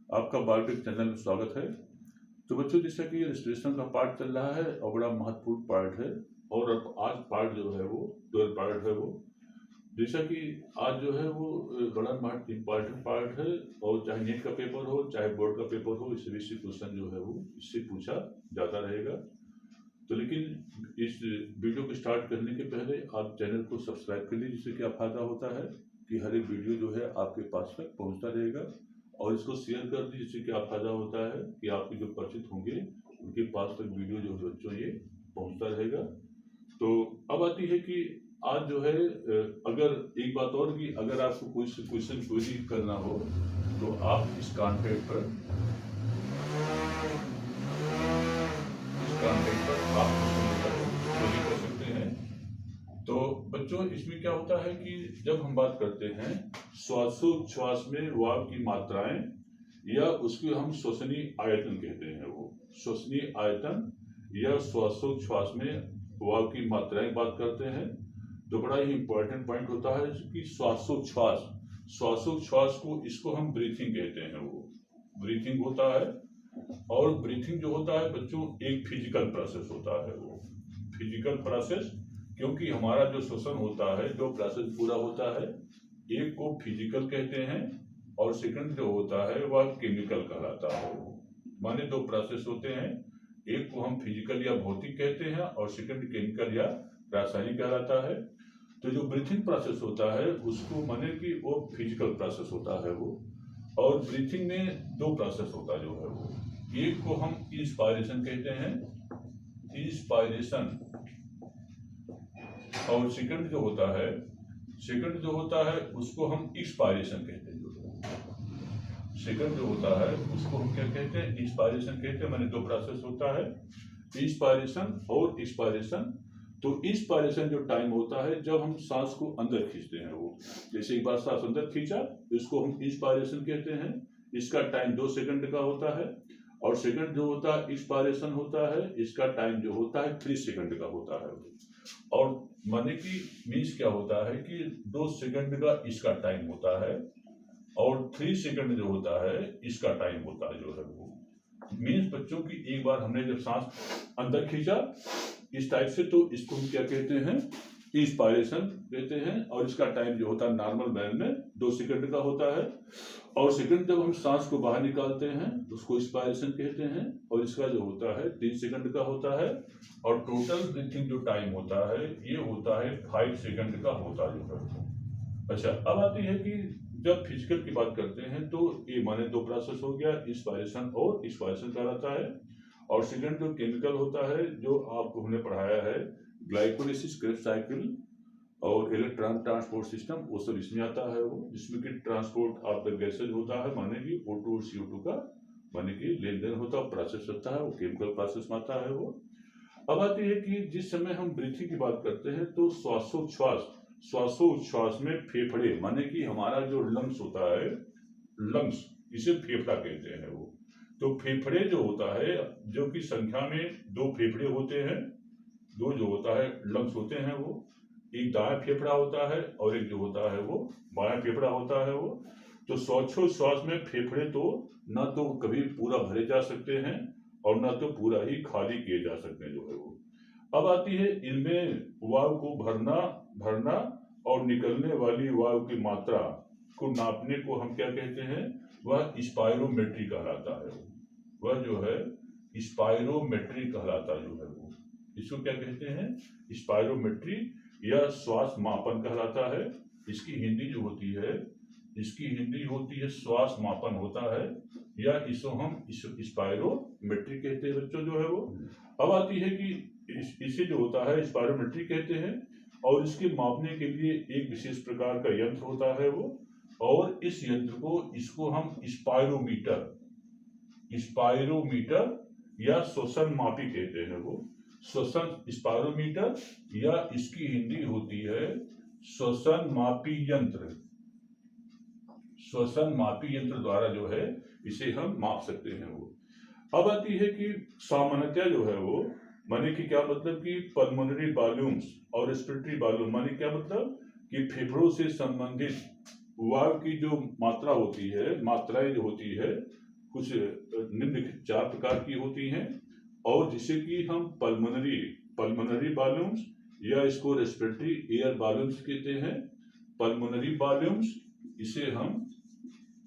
आपका biotech channel में स्वागत है। तो बच्चों, जैसा कि ये रजिस्ट्रेशन का पार्ट चल रहा है और बड़ा महत्वपूर्ण पार्ट है। और अब आज पार्ट जो है वो 12 पार्ट है वो, जैसा कि आज जो है वो बड़ा इम्पॉर्टेंट पार्ट है। और चाहे नेट का पेपर हो चाहे बोर्ड का पेपर हो, इससे बेसिक क्वेश्चन जो है वो इससे पूछा जाता रहेगा। तो लेकिन इस वीडियो को स्टार्ट करने के पहले आप चैनल को सब्सक्राइब कर लीजिए, जिससे क्या फ़ायदा होता है कि हर एक वीडियो जो है आपके पास तक पहुंचता रहेगा। और इसको शेयर कर दीजिए, जिससे क्या फ़ायदा होता है कि आपके जो परिचित होंगे उनके पास तक वीडियो जो है बच्चों ये पहुंचता रहेगा। तो अब आती है कि आज जो है अगर एक बात और कि अगर आपको कोई क्वेश्चन क्वेरी करना हो तो आप इस कॉन्टेक्ट पर आप क्वेरी कर सकते हैं। तो बच्चों, इसमें क्या होता है कि जब हम बात करते हैं श्वासोच्छ्वास में वायु की मात्राएं या उसको हम श्वसनीय आयतन कहते हैं, वो श्वसनीय आयतन या श्वासोच्छ्वास में वायु की मात्राएं बात करते हैं। तो बड़ा ही इंपॉर्टेंट पॉइंट होता है कि श्वासोच्छ्वास को इसको हम ब्रीथिंग कहते हैं, वो ब्रीथिंग होता है। और ब्रीथिंग जो होता है बच्चों एक फिजिकल प्रोसेस होता है, वो फिजिकल प्रोसेस, क्योंकि हमारा जो श्वसन होता है, जो प्रोसेस पूरा होता है, एक को फिजिकल कहते हैं और सेकंड जो होता है वह केमिकल कहलाता है। माने दो प्रोसेस होते हैं, एक को हम फिजिकल या भौतिक कहते हैं और सेकंड केमिकल या रासायनिक कहलाता है। तो जो ब्रीथिंग प्रोसेस होता है उसको माने कि वो फिजिकल प्रोसेस होता है वो। और ब्रीथिंग में दो प्रोसेस होता है जो है वो, एक को हम इंस्पायरेशन कहते हैं, इंस्पायरेशन, और सेकंड जो होता है उसको हम एक्सपायरेशन कहते हैं। सेकंड जो होता है उसको हम क्या कहते हैं, इंस्पायरेशन कहते हैं। मैंने दो प्रोसेस होता है, इंस्पायरेशन और एक्सपायरेशन। तो इंस्पायरेशन जो टाइम होता है जब हम सांस को अंदर खींचते हैं, वो जैसे एक बार सांस अंदर खींचा इसको हम इंस्पायरेशन कहते हैं। इसका टाइम 2 सेकंड का होता है। और सेकंड जो होता है एक्सपायरेशन होता है, इसका टाइम जो होता है 3 सेकंड का होता है। और माने कि मीन्स क्या होता है कि 2 सेकंड का इसका टाइम होता है और 3 सेकंड जो होता है इसका टाइम होता है जो है वो। मीन्स बच्चों की एक बार हमने जब सांस अंदर खींचा इस टाइप से, तो इसको हम क्या कहते हैं, इंस्पायरेशन कहते हैं। और इसका टाइम जो होता है नॉर्मल मैन में 2 सेकंड का होता है। और सेकंड जब हम सांस को बाहर निकालते हैं उसको इंस्पायरेशन कहते हैं और इसका जो होता है 3 सेकंड का होता है। और टोटल ब्रीथिंग जो टाइम होता है ये होता है 5 सेकंड का होता है। अच्छा, अब आती है कि जब फिजिकल की बात करते हैं तो ये माने दो प्रोसेस हो गया, इंस्पायरेशन और एक्सपायरेशन कहलाता है। और सेकंड जो केमिकल होता है जो आपको हमने पढ़ाया है, ग्लाइकोलिसिस, क्रेब्स साइकिल और इलेक्ट्रॉन ट्रांसपोर्ट सिस्टम, वो सब इसमें आता है वो, जिसमें कि ट्रांसपोर्ट ऑफ द गैसेज होता है, माने कि O2 और CO2 का माने कि लेन देन होता है, प्रोसेस होता है, वो केमिकल प्रोसेस में आता है वो। अब आती है कि जिस समय हम ब्रीथिंग की बात करते हैं तो श्वासोच्छ्वास में फेफड़े माने कि हमारा जो लंग्स होता है, लंग्स इसे फेफड़ा कहते हैं वो। तो फेफड़े जो होता है, जो कि संख्या में 2 फेफड़े होते हैं, 2 जो होता है लंग्स होते हैं वो, एक दायां फेफड़ा होता है और एक जो होता है वो बायां फेफड़ा होता है वो। तो श्वासोच्छ्वास में फेफड़े तो न तो कभी पूरा भरे जा सकते हैं और न तो पूरा ही खाली किए जा सकते हैं जो है वो। अब आती है इनमें वायु को भरना और निकलने वाली वायु की मात्रा को नापने को हम क्या कहते हैं, वह स्पायरोमेट्री कहलाता है। वह जो है स्पायरोमेट्री कहलाता जो है वो, इसको क्या कहते हैं, स्पायरोमेट्री या श्वास मापन कहलाता है। इसकी हिंदी जो होती है श्वास मापन होता है, या इसको हम स्पायरोमेट्री कहते हैं बच्चों जो है वो। अब आती है कि इसे जो होता है स्पायरोमेट्री कहते हैं और इसके मापने के लिए एक विशेष प्रकार का यंत्र होता है वो। और इस यंत्र को इसको हम स्पायरोमीटर या श्वसन मापी कहते हैं वो। श्वसन स्पायरोमीटर या इसकी हिंदी होती है श्वसन मापी यंत्र। श्वसन मापी यंत्र द्वारा जो है इसे हम माप सकते हैं वो। अब आती है कि सामान्यतः जो है वो माने कि क्या मतलब कि पल्मोनरी वॉल्यूम्स और रेस्पिरेटरी वॉल्यूम, माने क्या मतलब कि फेफड़ों से संबंधित वायु की जो मात्रा होती है, मात्राएं जो होती है, कुछ निम्नलिखित 4 प्रकार की होती हैं, और जिसे कि हम पल्मोनरी वॉल्यूम्स या इसको रेस्पिरेटरी एयर वॉल्यूम्स कहते हैं। पल्मोनरी वॉल्यूम्स, इसे हम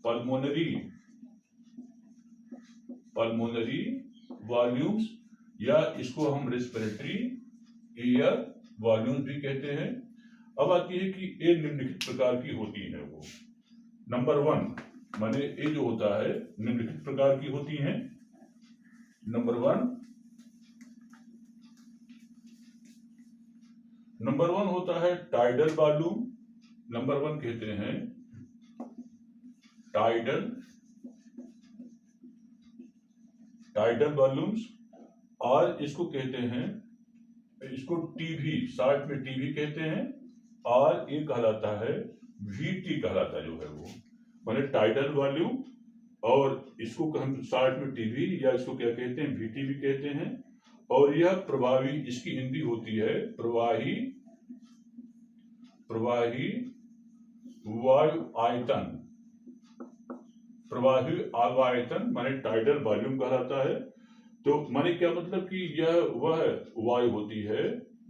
पल्मोनरी वॉल्यूम्स या इसको हम रेस्पिरेटरी एयर वॉल्यूम्स भी कहते हैं। अब आती है कि ये निम्नलिखित प्रकार की होती है वो। नंबर 1 माने ये जो होता है निम्नलिखित प्रकार की होती हैं। नंबर 1 होता है टाइडल वॉल्यूम। नंबर 1 कहते हैं टाइडल वॉल्यूम्स, और इसको कहते हैं, इसको टीवी, शॉर्ट में टीवी कहते हैं, और ये कहलाता है वीटी कहलाता जो है वो, माने टाइडल वॉल्यूम, और इसको हम शॉर्ट में टीवी या इसको क्या कहते हैं, वीटी भी कहते हैं। और यह प्रवाही, इसकी हिंदी होती है प्रवाही वायु आयतन माने टाइडल वॉल्यूम कहलाता है। तो माने क्या मतलब कि यह वह वायु होती है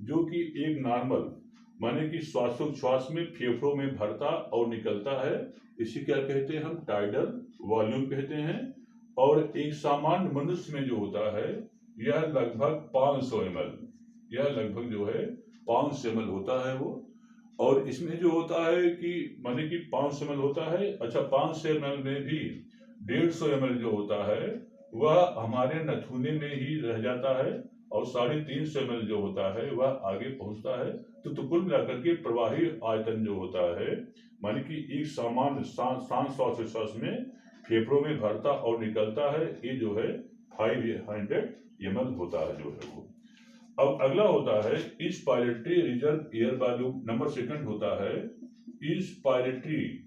जो कि एक नॉर्मल माने कि श्वासोच्छ्वास में फेफड़ों में भरता और निकलता है, इसी क्या कहते हैं, हम टाइडल वॉल्यूम कहते हैं। और एक सामान्य मनुष्य में जो होता है यह लगभग 500 ml, यह लगभग जो है 500 ml होता है वो। और इसमें जो होता है कि माने कि 500 ml होता है, अच्छा 500 ml में भी 150 ml जो होता है वह हमारे नथुने में ही रह जाता है, और 350 ml जो होता है वह आगे पहुंचता है। तो कुल मिलाकर के प्रवाही आयतन जो होता है माने कि एक सामान्य श्वास में फेफड़ों में भरता और निकलता है, ये जो है 500 ml होता है जो है वो। अब अगला होता है inspiratory reserve air volume. Number 2 होता है inspiratory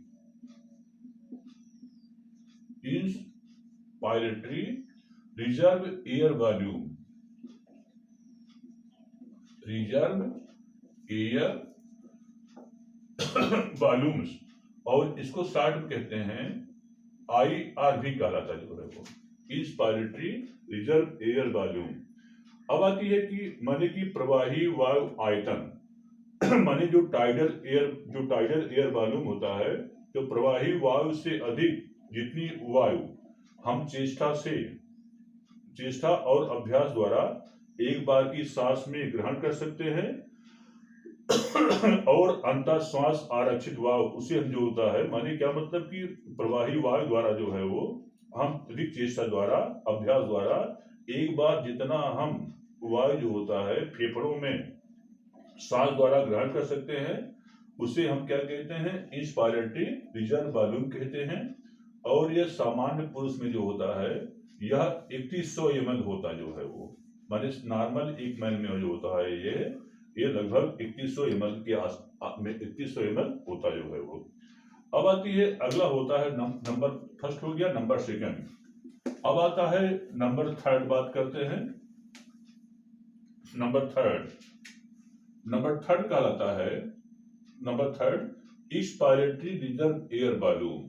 reserve air volume, volumes, और इसको शॉर्ट में कहते हैं IRV कहलाता जो है वो, इंस्पायरेटरी रिजर्व एयर वॉल्यूम। अब आती है कि माने कि प्रवाही वायु आयतन माने जो टाइडल एयर वॉल्यूम होता है, तो प्रवाही वायु से अधिक जितनी वायु हम चेष्टा और अभ्यास द्वारा एक बार की सांस में ग्रहण कर सकते हैं, और अंतर श्वास आरक्षित वायु उसे हम जो होता है, माने क्या मतलब कि प्रवाही वायु द्वारा जो है वो हम अधिक चेष्टा द्वारा अभ्यास द्वारा एक बार जितना हम वायु जो होता है फेफड़ों में सांस द्वारा ग्रहण कर सकते हैं, उसे हम क्या कहते हैं, इंस्पायरेटरी रिजर्व वॉल्यूम कहते हैं। और यह सामान्य पुरुष में जो होता है यह 3100 ml होता जो है वो, माने नॉर्मल एक मैन में जो होता है ये लगभग 3100 ml के आस 3100 ml होता जो है वो। अब आती है अगला होता है नंबर 1 हो गया, नंबर 2 अब आता है नंबर 3 बात करते हैं। नंबर 3 कहलाता है, number 3 inspiratory reserve air volume,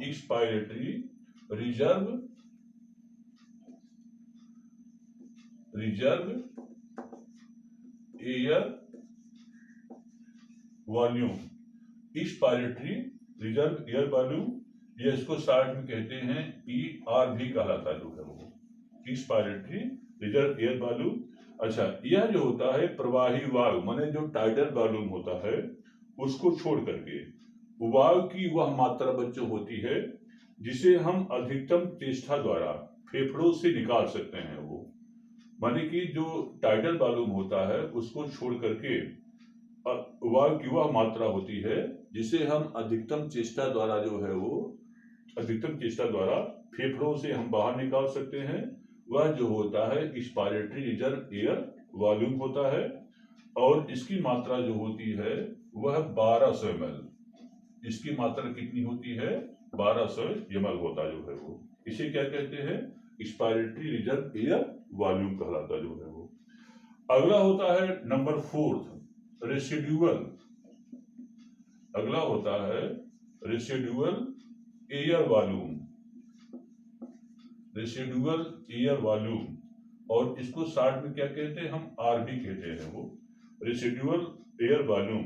inspiratory reserve air volume, inspiratory reserve air volume, ये इसको शॉर्ट में कहते हैं ERV कहलाता जो है वो, इंस्पायरेटरी रिजर्व एयर वॉल्यूम। अच्छा, यह जो होता है प्रवाही वायु माने जो टाइडल वॉल्यूम होता है उसको छोड़ करके वायु की वह मात्रा बच्चों होती है जिसे हम अधिकतम चेष्टा द्वारा फेफड़ों से निकाल सकते हैं वो, माने कि जो टाइडल वॉल्यूम होता है उसको छोड़ करके वायु की वह मात्रा होती है जिसे हम अधिकतम चेष्टा द्वारा जो है वो, अधिकतम चेष्टा द्वारा फेफड़ों से हम बाहर निकाल सकते हैं, वह जो होता है इंस्पायरेटरी रिजर्व एयर वॉल्यूम होता है। और इसकी मात्रा जो होती है वह 1200 ml, इसकी मात्रा कितनी होती है, 1200 ml होता जो है वो, इसे क्या कहते हैं, इंस्पायरेटरी रिजर्व एयर वॉल्यूम कहलाता जो है वो। अगला होता है नंबर 4 रेसिडुअल, अगला होता है residual air volume, residual air volume, और इसको शॉर्ट में क्या कहते हैं हम, आरबी कहते हैं, वो रेसिडुअल एयर वॉल्यूम।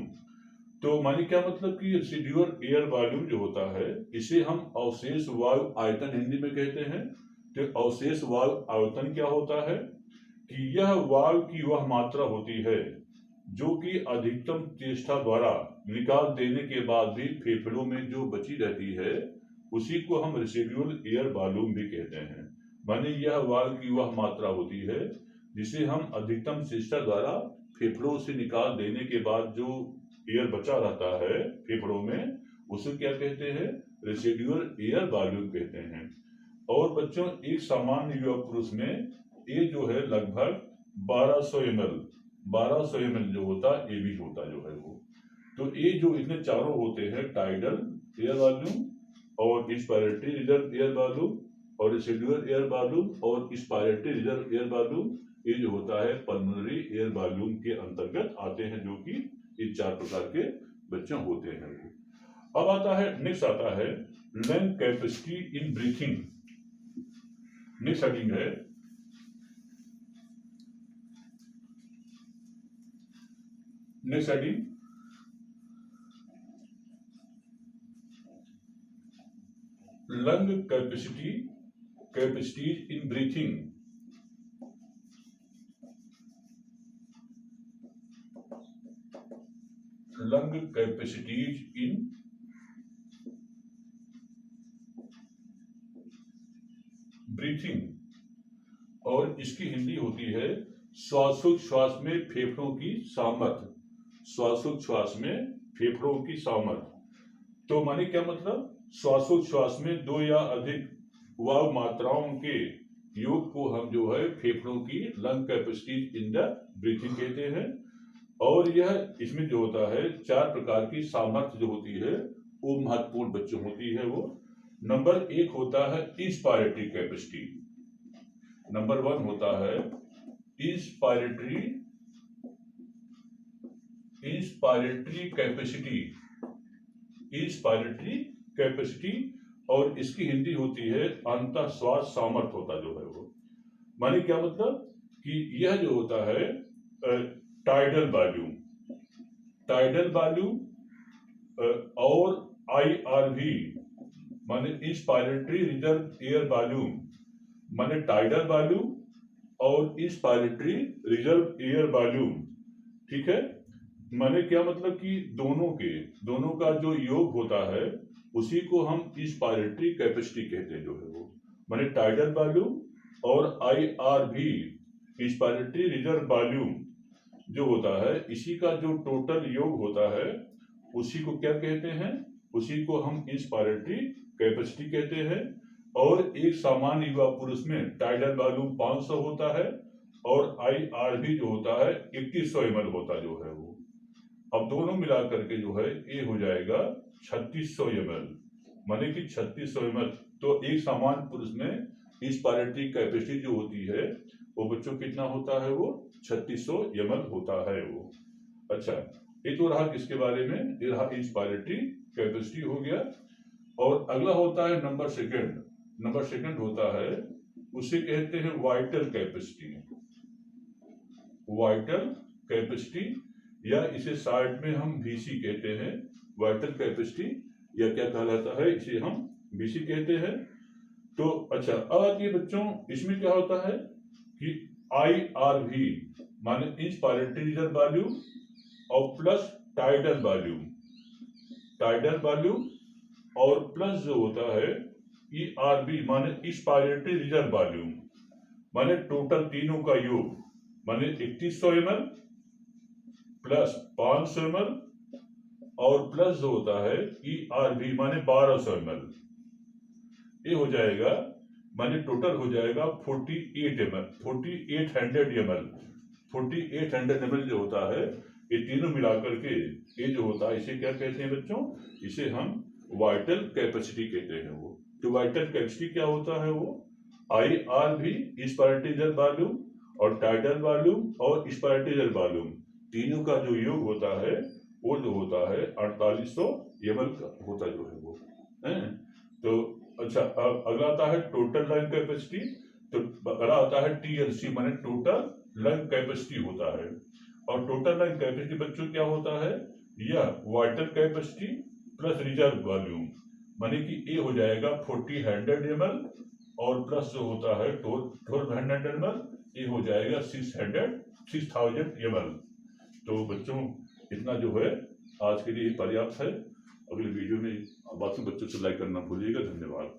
तो माने क्या मतलब कि रेसिडुअल एयर वॉल्यूम जो होता है इसे हम अवशेष वायु आयतन हिंदी में कहते हैं। तो अवशेष वायु आयतन क्या होता है कि यह वायु की वह मात्रा होती है जो कि अधिकतम चेष्टा द्वारा निकाल देने के बाद भी फेफड़ों में जो बची रहती है उसी को हम रेसिडुअल एयर वॉल्यूम भी कहते हैं। माने यह वायु की वह मात्रा होती है जिसे हम अधिकतम चेष्टा द्वारा फेफड़ों से निकाल देने के बाद जो एयर बचा रहता है फेफड़ों में, उसे क्या कहते हैं, रेसिडुअल एयर वॉल्यूम कहते हैं। और बच्चों एक सामान्य युवा पुरुष में ये जो है लगभग 1200 ml जो होता है ये भी होता जो है वो। तो ये जो इतने चारों होते हैं, टाइडल एयर वॉल्यूम और इंस्पायरेटरी रिजर्व एयर वॉल्यूम और रेसिडुअल एयर वॉल्यूम और इंस्पायरेटरी रिजर्व एयर वॉल्यूम, ये जो होता है पल्मोनरी एयर वॉल्यूम के अंतर्गत आते हैं, जो कि ये 4 प्रकार के बच्चों होते हैं। अब आता है नेक्स्ट आता है lung capacity in breathing. Next heading है next heading lung capacity in breathing. Lung capacities in breathing, और इसकी हिंदी होती है श्वासोच्छ्वास में फेफड़ों की सामर्थ्य। श्वासोच्छ्वास में फेफड़ों की सामर्थ्य, तो माने क्या मतलब, श्वासोच्छ्वास में 2 या अधिक वायु मात्राओं के योग को हम जो है फेफड़ों की lung capacity in the breathing कहते हैं। और यह इसमें जो होता है 4 प्रकार की सामर्थ्य जो होती है वो महत्वपूर्ण बच्चों होती है। वो नंबर 1 होता है इंस्पायरेटरी कैपेसिटी। नंबर 1 होता है इंस्पायरेटरी कैपेसिटी, इंस्पायरेटरी कैपेसिटी, और इसकी हिंदी होती है अंतःश्वास सामर्थ्य होता जो है वो। माने क्या मतलब कि यह जो होता है टाइडल वॉल्यूम और IRV माने इंस्पायरेटरी रिजर्व एयर वॉल्यूम, माने टाइडल वॉल्यूम और इंस्पायरेटरी रिजर्व एयर वॉल्यूम, ठीक है। माने क्या मतलब कि दोनों का जो योग होता है उसी को हम इंस्पायरेटरी कैपेसिटी कहते हैं जो है वो। माने टाइडल वॉल्यूम और IRV इंस्पायरेटरी रिजर्व वॉल्यूम जो होता है इसी का जो टोटल योग होता है उसी को क्या कहते हैं, उसी को हम इंस्पायरेटरी कैपेसिटी कहते हैं। और एक सामान्य युवा पुरुष में टाइडल वॉल्यूम 500 होता है और IRV जो होता है 2100 ml होता जो है वो। अब दोनों मिला करके जो है ये हो जाएगा 3600 ml, माने कि 3600 ml। तो एक सामान्य पुरुष में इंस्पायरेटरी कैपेसिटी जो होती है वो बच्चों कितना होता है, वो 3600 ml होता है वो। अच्छा, ये तो रहा किसके बारे में, ये रहा इंस्पायरेटरी कैपेसिटी हो गया। और अगला होता है नंबर सेकंड होता है, उसे कहते हैं वाइटल कैपेसिटी, या इसे शॉर्ट में हम VC कहते हैं, वाइटल कैपेसिटी, या क्या कहलाता है, इसे हम VC कहते हैं। तो अच्छा, अब आती है बच्चों इसमें क्या होता है कि IRV माने इंस्पायरेटरी रिजर्व वॉल्यूम और प्लस टाइडल वॉल्यूम और प्लस जो होता है ERV माने इंस्पायरेटरी रिजर्व वॉल्यूम, माने टोटल तीनों का योग, माने 3100 ml प्लस 500 ml और प्लस जो होता है ERV माने 1200 ml, ये हो जाएगा, माने टोटल हो जाएगा 4800 ml जो होता है। ये तीनों मिलाकर के ये जो होता है इसे क्या कहते हैं बच्चों, इसे हम वाइटल कैपेसिटी कहते हैं वो। तो वाइटल कैपेसिटी क्या होता है, वो IRV इंस्पायरेटरी रिजर्व वॉल्यूम और टाइडल वॉल्यूम और इंस्पायरेटरी रिजर्व वॉल्यूम तीनों का जो योग होता है वो जो होता है 4800 ml का होता जो है वो। अच्छा, अगला आता है टोटल लाइन कैपेसिटी। तो अगला आता है TLC, माने टोटल लाइन कैपेसिटी होता है। और टोटल लाइन कैपेसिटी बच्चों क्या होता है, यह water capacity plus reserve volume, माने कि ये हो जाएगा 4000 ml और प्लस जो होता है 1200 ml, ये हो जाएगा 6000 ml। तो बच्चों इतना जो है आज के लिए पर्याप्त है। अगले वीडियो में बाकी बच्चों से लाइक करना भूलिएगा। धन्यवाद।